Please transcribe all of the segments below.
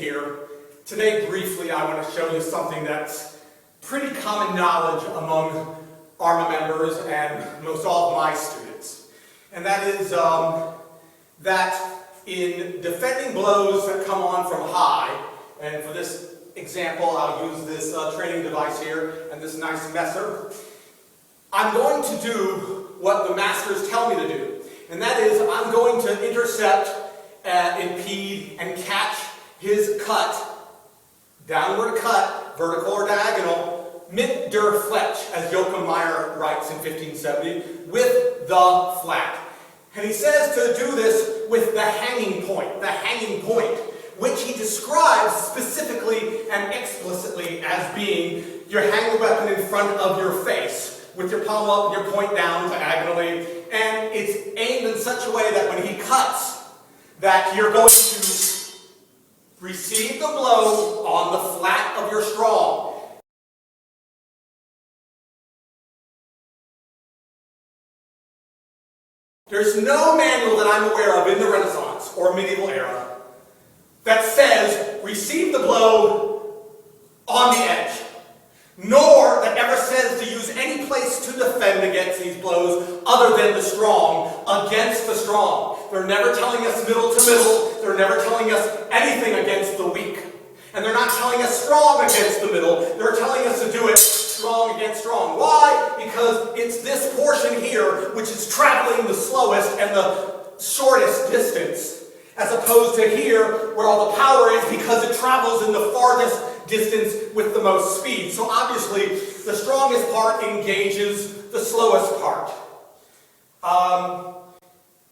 here. Today, briefly, I want to show you something that's pretty common knowledge among ARMA members and most all of my students. And that is that in defending blows that come on from high, and for this example, I'll use this training device here and this nice messer, I'm going to do what the masters tell me to do. And that is, I'm going to intercept, impede, and catch his cut, downward cut, vertical or diagonal, mit der Fletch, as Joachim Meyer writes in 1570, with the flat. And he says to do this with the hanging point, which he describes specifically and explicitly as being you hang the weapon in front of your face, with your palm up and your point down diagonally, and it's aimed in such a way that when he cuts, that you're going to receive the blow on the flat of your strong. There's no manual that I'm aware of in the Renaissance or medieval era that says receive the blow on the edge, nor that ever says to use any place to defend against these blows other than the strong against the strong. They're never telling us middle to middle. They're never telling us anything against the weak. And they're not telling us strong against the middle. They're telling us to do it strong against strong. Why? Because it's this portion here which is traveling the slowest and the shortest distance, as opposed to here where all the power is, because it travels in the farthest distance with the most speed. So obviously the strongest part engages the slowest part.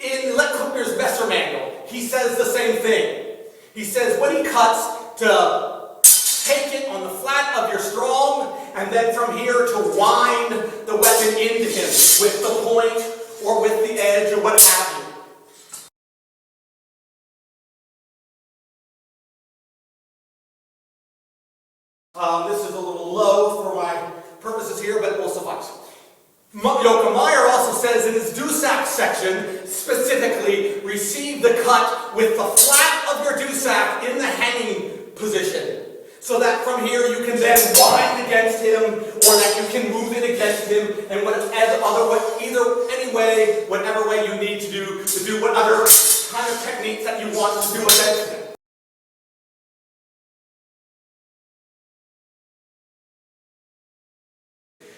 In Leckkuchner's Messer manual, he says the same thing. He says when he cuts, to take it on the flat of your strong, and then from here to wind the weapon into him with the point or with the edge or what have you. This is a little low for my purposes here, but it will suffice. Joachim Meyer also says in his Dusac section, specifically, receive the cut with the flat of your Dusac in the hanging position, so that from here you can then wind against him, or that you can move it against him, and whatever way you need to do what other kind of techniques that you want to do against him.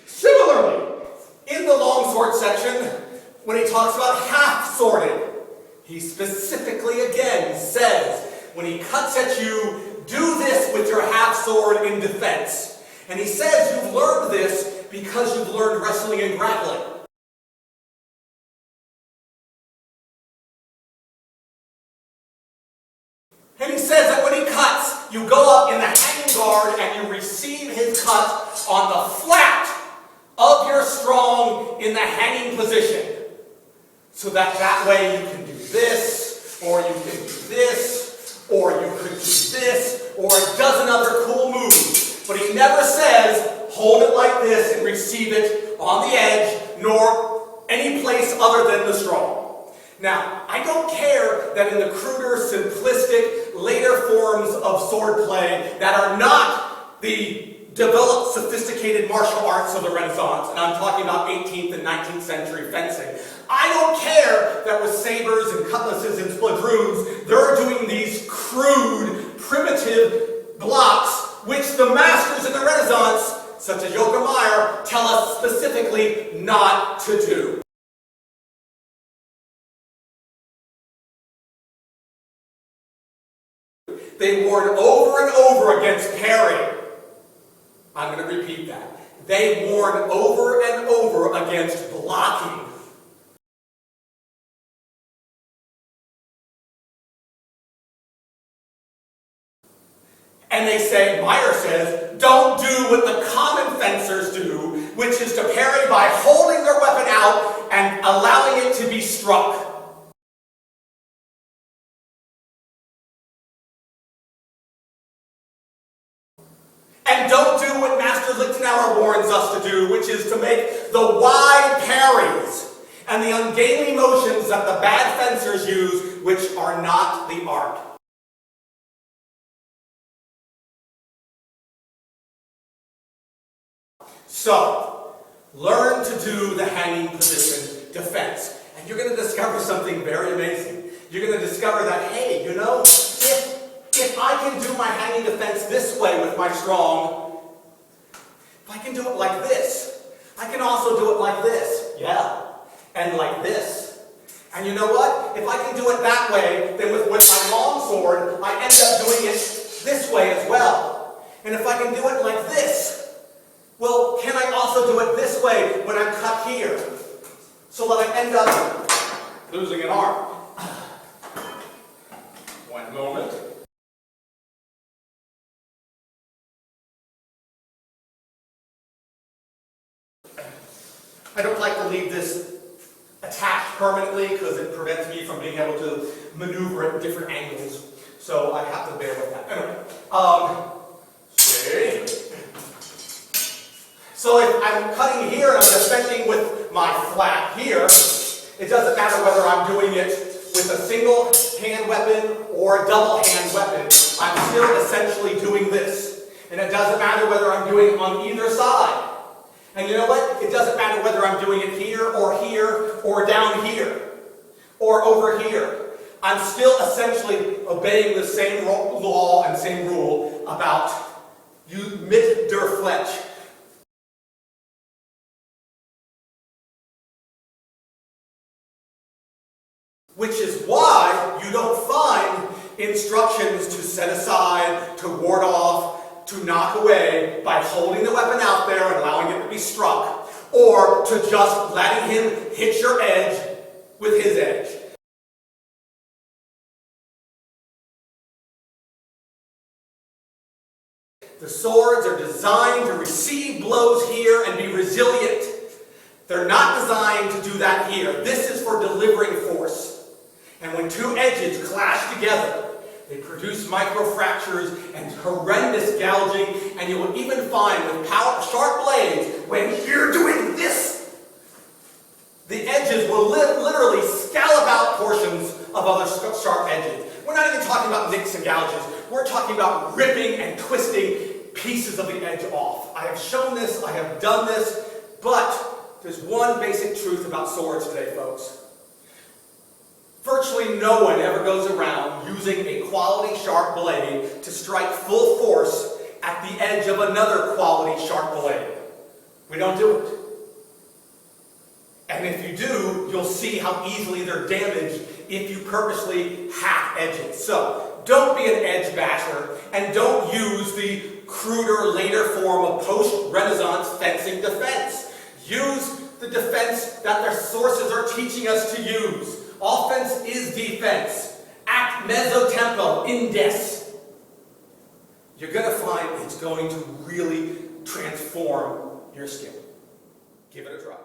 Similarly, in the longsword section, when he talks about half-sworded, he specifically again says, when he cuts at you, do this with your half-sword in defense. And he says you've learned this because you've learned wrestling and grappling. And he says that when he cuts, you go up in the hanging guard and you receive his cut on the flat of your strong in the hanging position. So that way you can do this, or you can do this, or you could do this, or a dozen other cool moves. But he never says, hold it like this and receive it on the edge, nor any place other than the strong. Now, I don't care that in the cruder, simplistic, later forms of swordplay that are not the developed, sophisticated martial arts of the Renaissance, and I'm talking about 18th and 19th century fencing. I don't care that with sabers and cutlasses and spadroons, they're doing these crude, primitive blocks, which the masters in the Renaissance, such as Joachim Meyer, tell us specifically not to do. They warned over and over against parry. I'm going to repeat that. They warned over and over against blocking. And they say, Meyer says, don't do what the common fencers do, which is to parry by holding their weapon out and allowing it to be struck. And don't do what Master Lichtenauer warns us to do, which is to make the wide parries and the ungainly motions that the bad fencers use, which are not the art. So, learn to do the hanging position defense. And you're going to discover something very amazing. You're going to discover that, hey, you know, if I can do my hanging defense this way with my strong, if I can do it like this, I can also do it like this. Yeah. And like this. And you know what? If I can do it that way, then with my long sword, I end up doing it this way as well. And if I can do it like this, well, can I also do it this way when I'm cut here? So that I end up losing an arm. One moment. I don't like to leave this attached permanently because it prevents me from being able to maneuver at different angles. So I have to bear with that. Anyway, see? So if I'm cutting here and I'm defending with my flat here, it doesn't matter whether I'm doing it with a single hand weapon or a double hand weapon. I'm still essentially doing this. And it doesn't matter whether I'm doing it on either side. And you know what? It doesn't matter whether I'm doing it here or down here or over here. I'm still essentially obeying the same law and same rule about mit der Fletch. Which is why you don't find instructions to set aside, to ward off, to knock away by holding the weapon out there and allowing it to be struck, or to just letting him hit your edge with his edge. The swords are designed to receive blows here and be resilient. They're not designed to do that here. This is for delivering force. And when two edges clash together, they produce microfractures and horrendous gouging, and you will even find with sharp blades, when you're doing this, the edges will literally scallop out portions of other sharp edges. We're not even talking about nicks and gouges. We're talking about ripping and twisting pieces of the edge off. I have shown this, I have done this, but there's one basic truth about swords today, folks. Virtually no one ever goes around using a quality sharp blade to strike full force at the edge of another quality sharp blade. We don't do it. And if you do, you'll see how easily they're damaged if you purposely hack edges. So, don't be an edge basher, and don't use the cruder, later form of post-Renaissance fencing defense. Use the defense that their sources are teaching us to use. Offense is defense. Act mezzo tempo, indes. You're going to find it's going to really transform your skill. Give it a try.